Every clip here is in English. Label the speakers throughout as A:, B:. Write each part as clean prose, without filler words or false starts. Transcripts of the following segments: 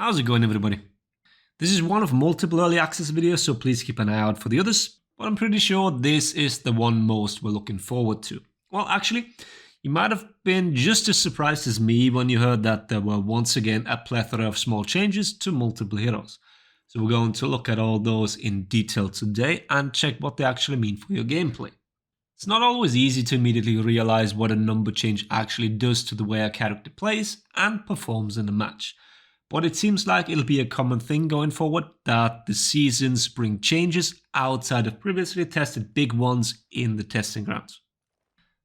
A: How's it going, everybody? This is one of multiple early access videos, so please keep an eye out for the others, but I'm pretty sure this is the one most we're looking forward to. Well, actually, you might have been just as surprised as me when you heard that there were once again a plethora of small changes to multiple heroes. So we're going to look at all those in detail today and check what they actually mean for your gameplay. It's not always easy to immediately realize what a number change actually does to the way a character plays and performs in a match. But it seems like it'll be a common thing going forward that the seasons bring changes outside of previously tested big ones in the testing grounds.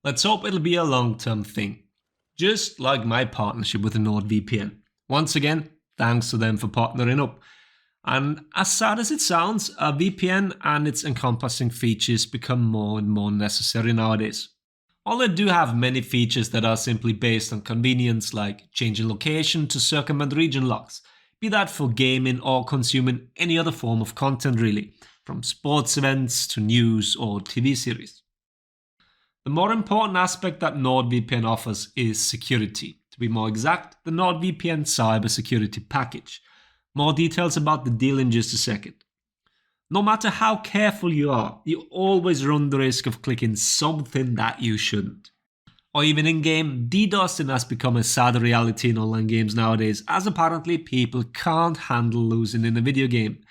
A: Let's hope it'll be a long-term thing. Just like my partnership with NordVPN. Once again, thanks to them for partnering up. And as sad as it sounds, a VPN and its encompassing features become more and more necessary nowadays. While they do have many features that are simply based on convenience, like changing location to circumvent region locks, be that for gaming or consuming any other form of content really, from sports events to news or TV series. The more important aspect that NordVPN offers is security. To be more exact, the NordVPN cybersecurity package. More details about the deal in just a second. No matter how careful you are, you always run the risk of clicking something that you shouldn't. Or even in-game, DDoSing has become a sad reality in online games nowadays, as apparently people can't handle losing in a video game.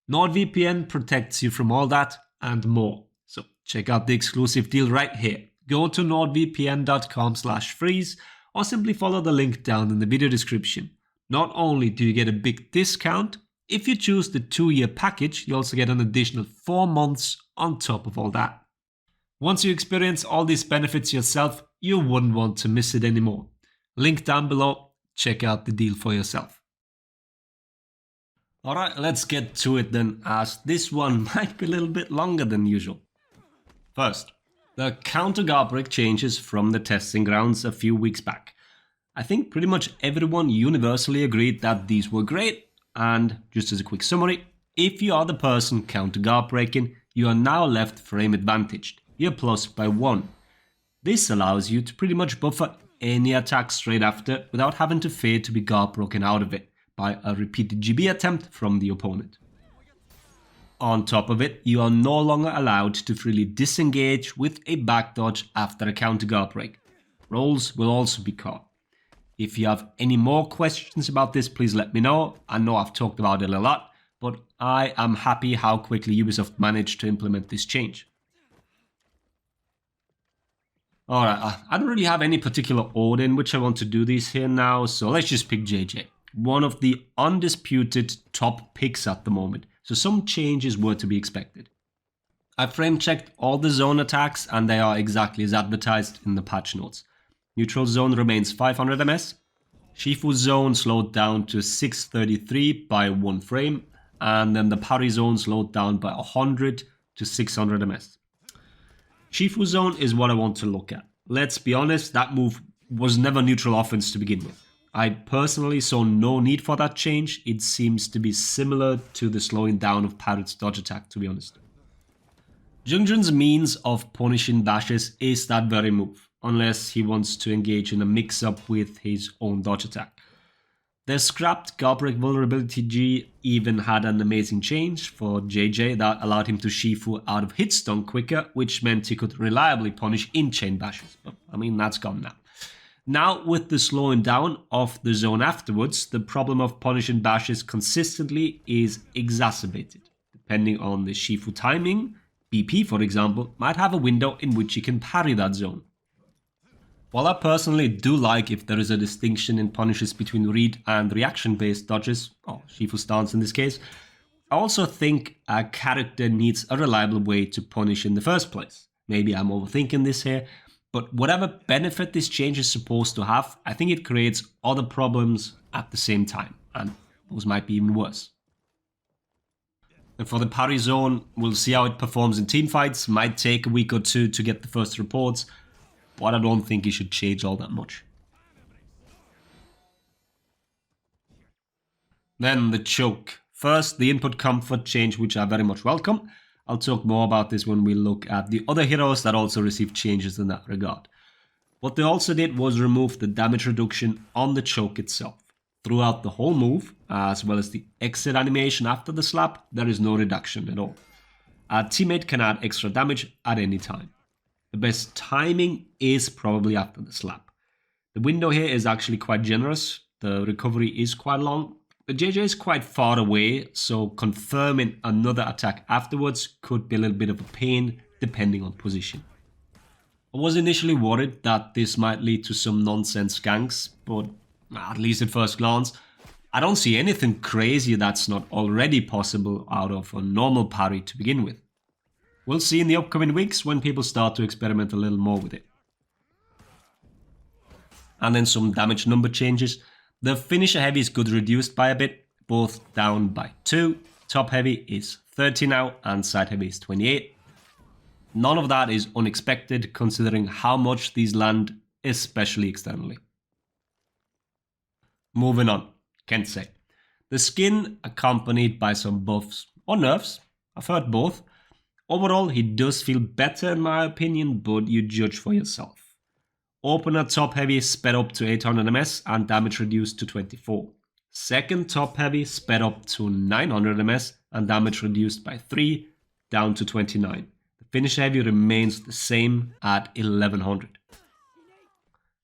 A: NordVPN protects you from all that and more. So check out the exclusive deal right here. Go to nordvpn.com/freeze or simply follow the link down in the video description. Not only do you get a big discount, if you choose the 2-year package, you also get an additional 4 months on top of all that. Once you experience all these benefits yourself, you wouldn't want to miss it anymore. Link down below, check out the deal for yourself. Alright, let's get to it then, as this one might be a little bit longer than usual. First, the counter guard break changes from the testing grounds a few weeks back. I think pretty much everyone universally agreed that these were great. And just as a quick summary, if you are the person counter guard breaking, you are now left frame advantaged. You're plus by 1. This allows you to pretty much buffer any attack straight after without having to fear to be guard broken out of it by a repeated GB attempt from the opponent. On top of it, you are no longer allowed to freely disengage with a back dodge after a counter guard break. Rolls will also be caught. If you have any more questions about this, please let me know. I know I've talked about it a lot, but I am happy how quickly Ubisoft managed to implement this change. Alright, I don't really have any particular order in which I want to do these here now, so let's just pick JJ. One of the undisputed top picks at the moment, so some changes were to be expected. I frame checked all the zone attacks and they are exactly as advertised in the patch notes. Neutral zone remains 500 ms. Shifu zone slowed down to 633 by 1 frame. And then the Parry zone slowed down by 100 to 600 ms. Shifu zone is what I want to look at. Let's be honest, that move was never neutral offense to begin with. I personally saw no need for that change. It seems to be similar to the slowing down of Parry's dodge attack, to be honest. Jiang Jun's means of punishing dashes is that very move, unless he wants to engage in a mix-up with his own dodge attack. The scrapped guard break vulnerability G even had an amazing change for JJ that allowed him to Shifu out of hitstun quicker, which meant he could reliably punish in-chain bashes. But I mean, that's gone now. Now, with the slowing down of the zone afterwards, the problem of punishing bashes consistently is exacerbated. Depending on the Shifu timing, BP, for example, might have a window in which he can parry that zone. While I personally do like if there is a distinction in punishes between read and reaction-based dodges, or Shifu stance in this case, I also think a character needs a reliable way to punish in the first place. Maybe I'm overthinking this here, but whatever benefit this change is supposed to have, I think it creates other problems at the same time, and those might be even worse. And for the Parry zone, we'll see how it performs in teamfights. Might take a week or two to get the first reports, but I don't think it should change all that much. Then the choke. First, the input comfort change, which I very much welcome. I'll talk more about this when we look at the other heroes that also received changes in that regard. What they also did was remove the damage reduction on the choke itself. Throughout the whole move, as well as the exit animation after the slap, there is no reduction at all. A teammate can add extra damage at any time. The best timing is probably after the slap. The window here is actually quite generous. The recovery is quite long. The JJ is quite far away, so confirming another attack afterwards could be a little bit of a pain depending on position. I was initially worried that this might lead to some nonsense ganks, but at least at first glance, I don't see anything crazy that's not already possible out of a normal parry to begin with. We'll see in the upcoming weeks when people start to experiment a little more with it. And then some damage number changes. The finisher heavy is good reduced by a bit, both down by 2. Top heavy is 30 now and side heavy is 28. None of that is unexpected considering how much these land, especially externally. Moving on, Kensei. The skin accompanied by some buffs or nerfs, I've heard both. Overall, he does feel better in my opinion, but you judge for yourself. Opener top heavy sped up to 800 ms and damage reduced to 24. Second top heavy sped up to 900 ms and damage reduced by 3 down to 29. The finish heavy remains the same at 1100.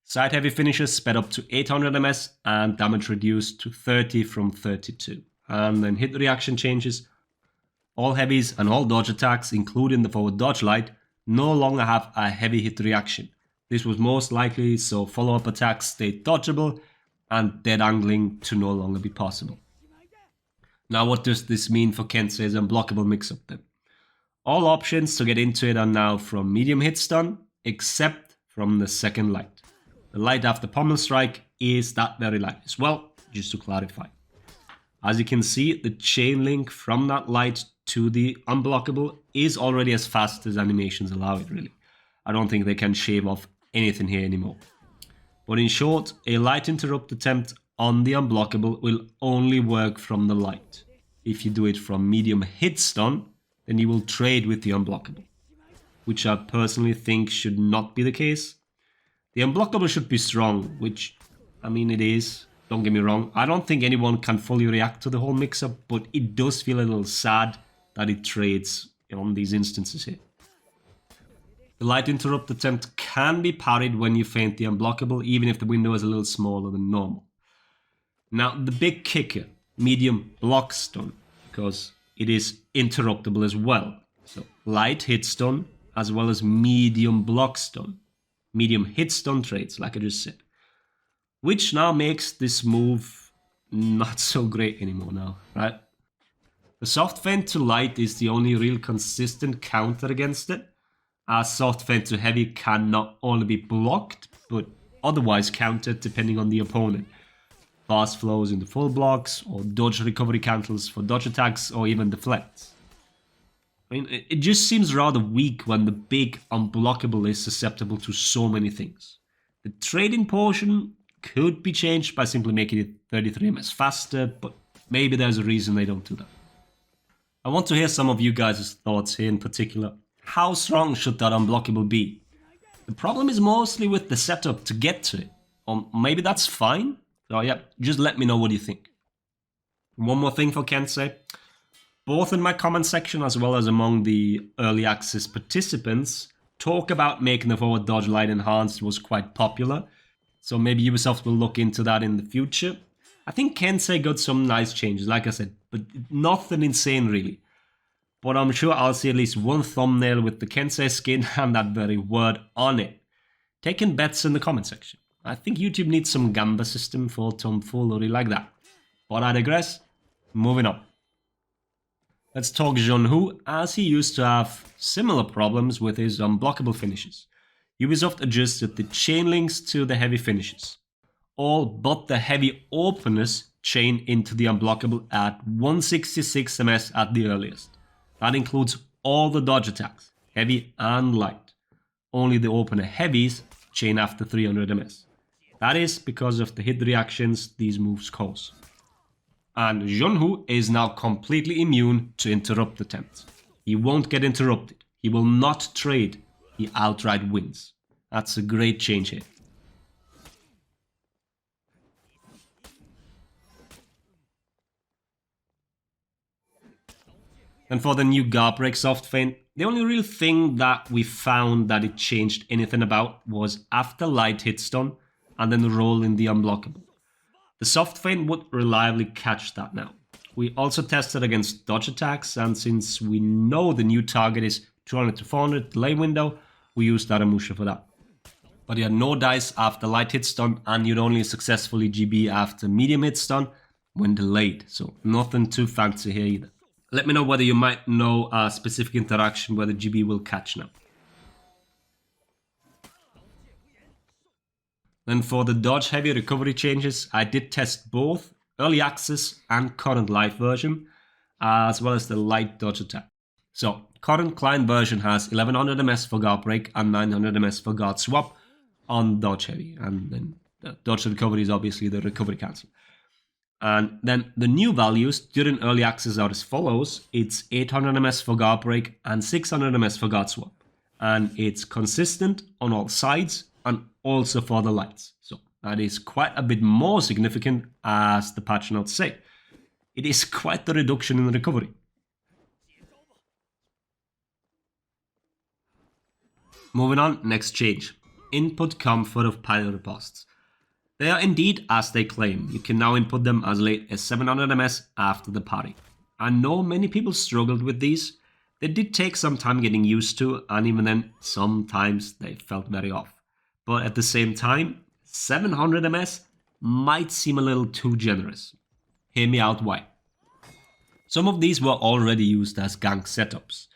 A: Side heavy finishes sped up to 800 ms and damage reduced to 30 from 32. And then hit reaction changes. All heavies and all dodge attacks, including the forward dodge light, no longer have a heavy hit reaction. This was most likely so follow-up attacks stayed dodgeable and dead angling to no longer be possible. Now what does this mean for Kensei's unblockable mix-up then? All options to get into it are now from medium hit stun, except from the second light. The light after pommel strike is that very light as well, just to clarify. As you can see, the chain link from that light to the unblockable is already as fast as animations allow it really. I don't think they can shave off anything here anymore. But in short, a light interrupt attempt on the unblockable will only work from the light. If you do it from medium hit stun, then you will trade with the unblockable, which I personally think should not be the case. The unblockable should be strong, which, I mean, it is. Don't get me wrong. I don't think anyone can fully react to the whole mix-up, but it does feel a little sad that it trades on these instances here. The light interrupt attempt can be parried when you feint the unblockable, even if the window is a little smaller than normal. Now, the big kicker, medium block stun, because it is interruptible as well. So, light hit stun, as well as medium block stun. Medium hit stun trades, like I just said. Which now makes this move not so great anymore now, right? The soft feint to light is the only real consistent counter against it, as soft feint to heavy can not only be blocked, but otherwise countered depending on the opponent. Fast flows into full blocks, or dodge recovery cancels for dodge attacks, or even deflects. I mean, it just seems rather weak when the big unblockable is susceptible to so many things. The trading portion could be changed by simply making it 33 ms faster, but maybe there's a reason they don't do that. I want to hear some of you guys' thoughts here in particular. How strong should that unblockable be? The problem is mostly with the setup to get to it. Or maybe that's fine. So yeah, just let me know what you think. One more thing for Kensei. Both in my comment section as well as among the early access participants, talk about making the forward dodge light enhanced was quite popular. So maybe Ubisoft will look into that in the future. I think Kensei got some nice changes, like I said, but nothing insane really. But I'm sure I'll see at least one thumbnail with the Kensei skin and that very word on it. Taking bets in the comment section. I think YouTube needs some gamba system for tomfoolery like that. But I digress. Moving on. Let's talk Zhanhu, as he used to have similar problems with his unblockable finishes. Ubisoft adjusted the chain links to the heavy finishes. All but the heavy openers chain into the unblockable at 166 ms at the earliest. That includes all the dodge attacks, heavy and light. Only the opener heavies chain after 300 ms. That is because of the hit reactions these moves cause. And Zhanhu is now completely immune to interrupt attempts. He won't get interrupted. He will not trade. He outright wins. That's a great change here. And for the new guard break soft feint, the only real thing that we found that it changed anything about was after light hit stun and then roll in the unblockable. The soft feint would reliably catch that now. We also tested against dodge attacks, and since we know the new target is 200 to 400 delay window, we used Aramusha for that. But he had no dice after light hit stun, and you'd only successfully GB after medium hit stun when delayed, so nothing too fancy here either. Let me know whether you might know a specific interaction where the GB will catch now. Then for the dodge heavy recovery changes, I did test both early access and current live version, as well as the light dodge attack. So current client version has 1100 ms for guard break and 900 ms for guard swap on dodge heavy, and then the dodge recovery is obviously the recovery cancel. And then the new values during early access are as follows. It's 800 ms for guard break and 600 ms for guard swap, and it's consistent on all sides and also for the lights. So that is quite a bit more significant, as the patch notes say. It is quite the reduction in recovery. Moving on, next change. Input comfort of Parry ripostes. They are indeed as they claim. You can now input them as late as 700 ms after the parry. I know many people struggled with these. They did take some time getting used to, and even then, sometimes they felt very off. But at the same time, 700 ms might seem a little too generous. Hear me out why. Some of these were already used as gank setups.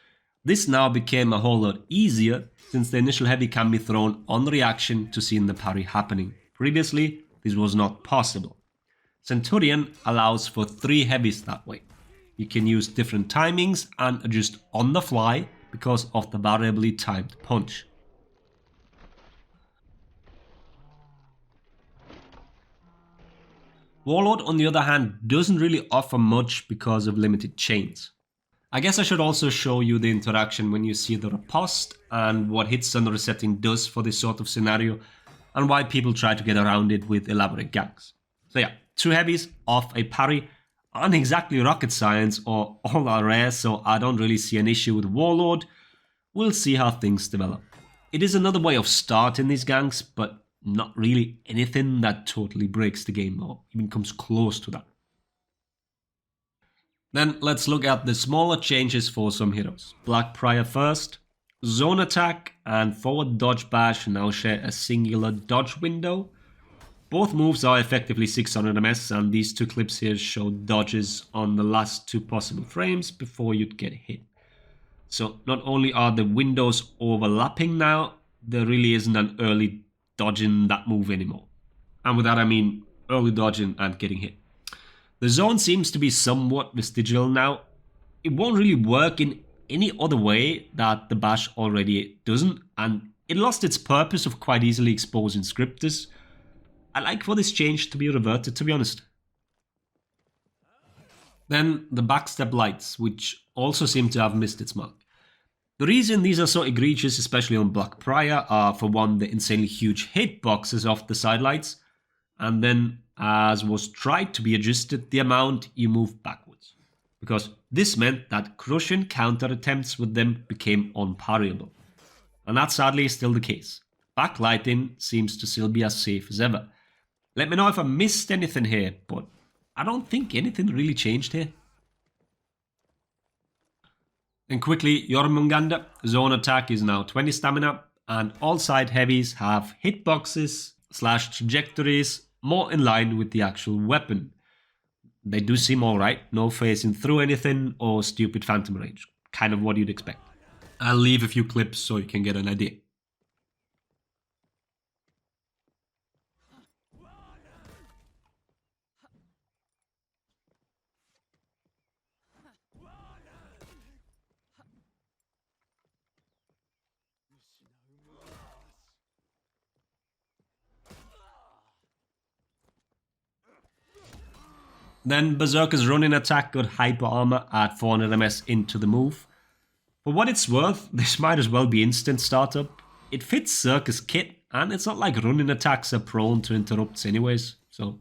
A: This now became a whole lot easier since the initial heavy can be thrown on reaction to seeing the parry happening. Previously, this was not possible. Centurion allows for 3 heavies that way. You can use different timings and adjust on the fly because of the variably timed punch. Warlord, on the other hand, doesn't really offer much because of limited chains. I guess I should also show you the interaction when you see the riposte and what hit stun resetting does for this sort of scenario, and why people try to get around it with elaborate ganks. So yeah, 2 heavies off a parry aren't exactly rocket science, or all are rare, so I don't really see an issue with Warlord. We'll see how things develop. It is another way of starting these ganks, but not really anything that totally breaks the game or even comes close to that. Then let's look at the smaller changes for some heroes. Black Prior first. Zone attack and forward dodge bash now share a singular dodge window. Both moves are effectively 600 ms, and these 2 clips here show dodges on the last 2 possible frames before you'd get hit. So not only are the windows overlapping now, there really isn't an early dodging that move anymore. And with that I mean early dodging and getting hit. The zone seems to be somewhat vestigial now. It won't really work in any other way that the bash already doesn't, and it lost its purpose of quite easily exposing scripters. I like for this change to be reverted, to be honest. Then the backstep lights, which also seem to have missed its mark. The reason these are so egregious, especially on Black Prior, are for one, the insanely huge hitboxes off the side lights, and then, as was tried to be adjusted, the amount you move backwards. Because this meant that crushing counter attempts with them became unparryable. And that sadly is still the case. Backlighting seems to still be as safe as ever. Let me know if I missed anything here, but I don't think anything really changed here. And quickly, Jormungandr, zone attack is now 20 stamina, and all side heavies have hitboxes / trajectories more in line with the actual weapon. They do seem alright, no phasing through anything or stupid phantom range, kind of what you'd expect. I'll leave a few clips so you can get an idea. Then Berserker's running attack got hyper armor at 400 ms into the move. For what it's worth, this might as well be instant startup. It fits Circus kit, and it's not like running attacks are prone to interrupts anyways, so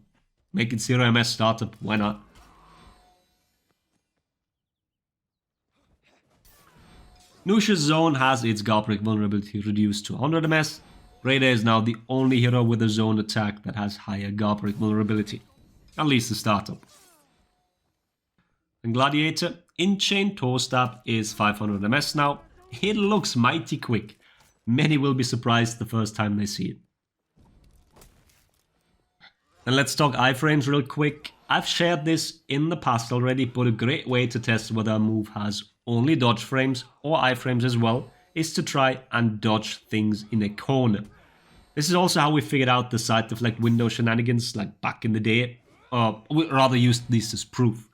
A: make it 0 ms startup, why not? Nuxia's zone has its guard break vulnerability reduced to 100 MS. Raider is now the only hero with a zone attack that has higher guard break vulnerability, at least the startup. And Gladiator, in-chain toe stab is 500 MS now. It looks mighty quick. Many will be surprised the first time they see it. And let's talk iframes real quick. I've shared this in the past already, but a great way to test whether a move has only dodge frames or iframes as well is to try and dodge things in a corner. This is also how we figured out the side deflect window shenanigans like back in the day, or we rather used this as proof.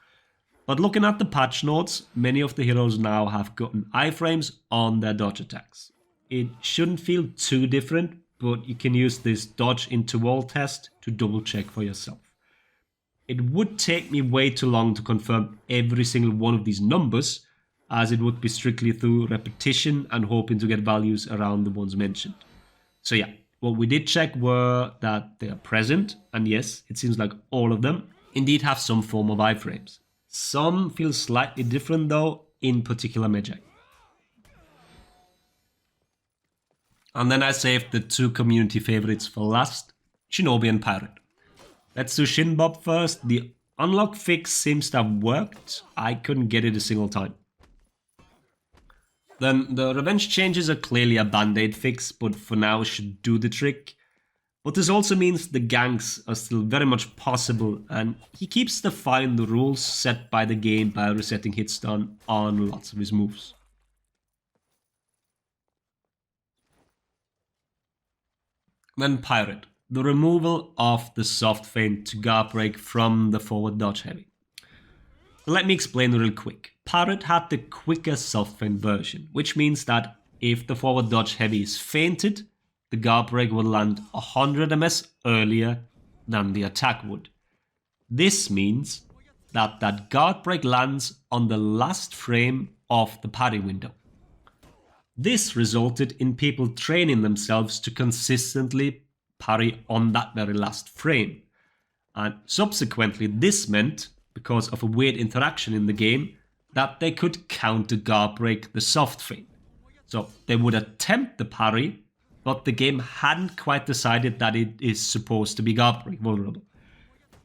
A: But looking at the patch notes, many of the heroes now have gotten iframes on their dodge attacks. It shouldn't feel too different, but you can use this dodge into wall test to double check for yourself. It would take me way too long to confirm every single one of these numbers, as it would be strictly through repetition and hoping to get values around the ones mentioned. So yeah, what we did check were that they are present, and yes, it seems like all of them indeed have some form of iframes. Some feel slightly different though, in particular Magi. And then I saved the two community favorites for last, Shinobi and Parry. Let's do Shinbob first. The unlock fix seems to have worked. I couldn't get it a single time. Then the revenge changes are clearly a band-aid fix, but for now should do the trick. But this also means the ganks are still very much possible, and he keeps defying the rules set by the game by resetting hit stun on lots of his moves. Then Pirate, the removal of the soft feint to guard break from the forward dodge heavy. Let me explain real quick. Pirate had the quicker soft feint version, which means that if the forward dodge heavy is feinted, the guard break will land 100 MS earlier than the attack would. This means that that guard break lands on the last frame of the parry window. This resulted in people training themselves to consistently parry on that very last frame. And subsequently this meant, because of a weird interaction in the game, that they could counter guard break the soft feint. So they would attempt the parry, but the game hadn't quite decided that it is supposed to be guard break vulnerable.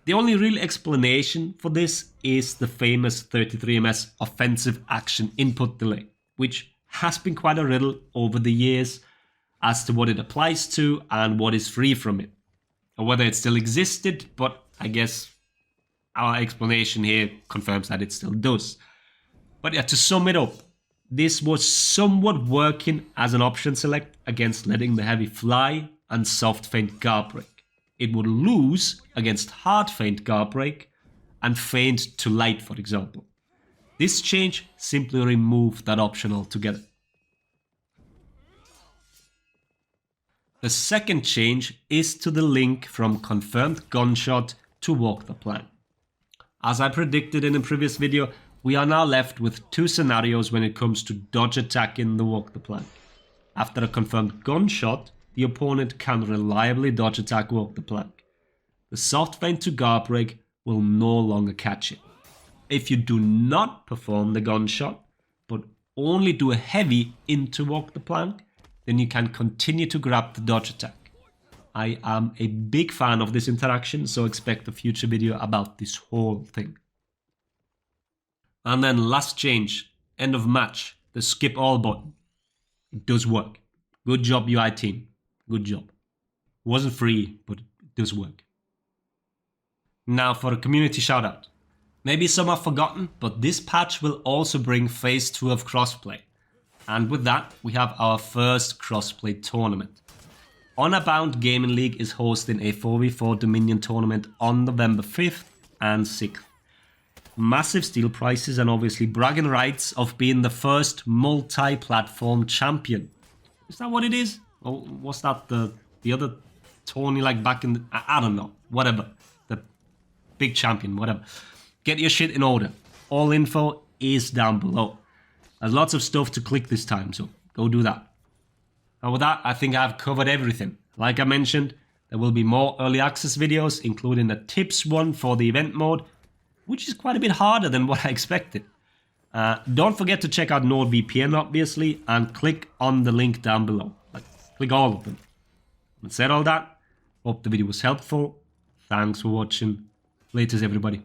A: The only real explanation for this is the famous 33 MS offensive action input delay, which has been quite a riddle over the years as to what it applies to and what is free from it, or whether it still existed, but I guess our explanation here confirms that it still does. But yeah, to sum it up, this was somewhat working as an option select against letting the heavy fly and soft feint guard break. It would lose against hard feint guard break and feint to light, for example. This change simply removed that option altogether. The second change is to the link from confirmed gunshot to walk the plank. As I predicted in a previous video, we are now left with two scenarios when it comes to dodge attacking the walk the plank. After a confirmed gunshot, the opponent can reliably dodge attack walk the plank. The soft feint to guard break will no longer catch it. If you do not perform the gunshot, but only do a heavy into walk the plank, then you can continue to grab the dodge attack. I am a big fan of this interaction, so expect a future video about this whole thing. And then last change, end of match, the skip all button. It does work. Good job UI team, good job. Wasn't free, but it does work. Now for a community shoutout. Maybe some have forgotten, but this patch will also bring phase 2 of crossplay. And with that, we have our first crossplay tournament. Honorbound Gaming League is hosting a 4v4 Dominion tournament on November 5th and 6th. Massive steel prices and obviously bragging rights of being the first multi-platform champion. Is that what it is? Or was that the other tourney like back in the... I don't know. Whatever. The big champion, whatever. Get your shit in order. All info is down below. There's lots of stuff to click this time, so go do that. And with that, I think I've covered everything. Like I mentioned, there will be more early access videos, including a tips one for the event mode, which is quite a bit harder than what I expected. Don't forget to check out NordVPN, obviously, and click on the link down below. Like, click all of them. And said all that, hope the video was helpful. Thanks for watching. Laters, everybody.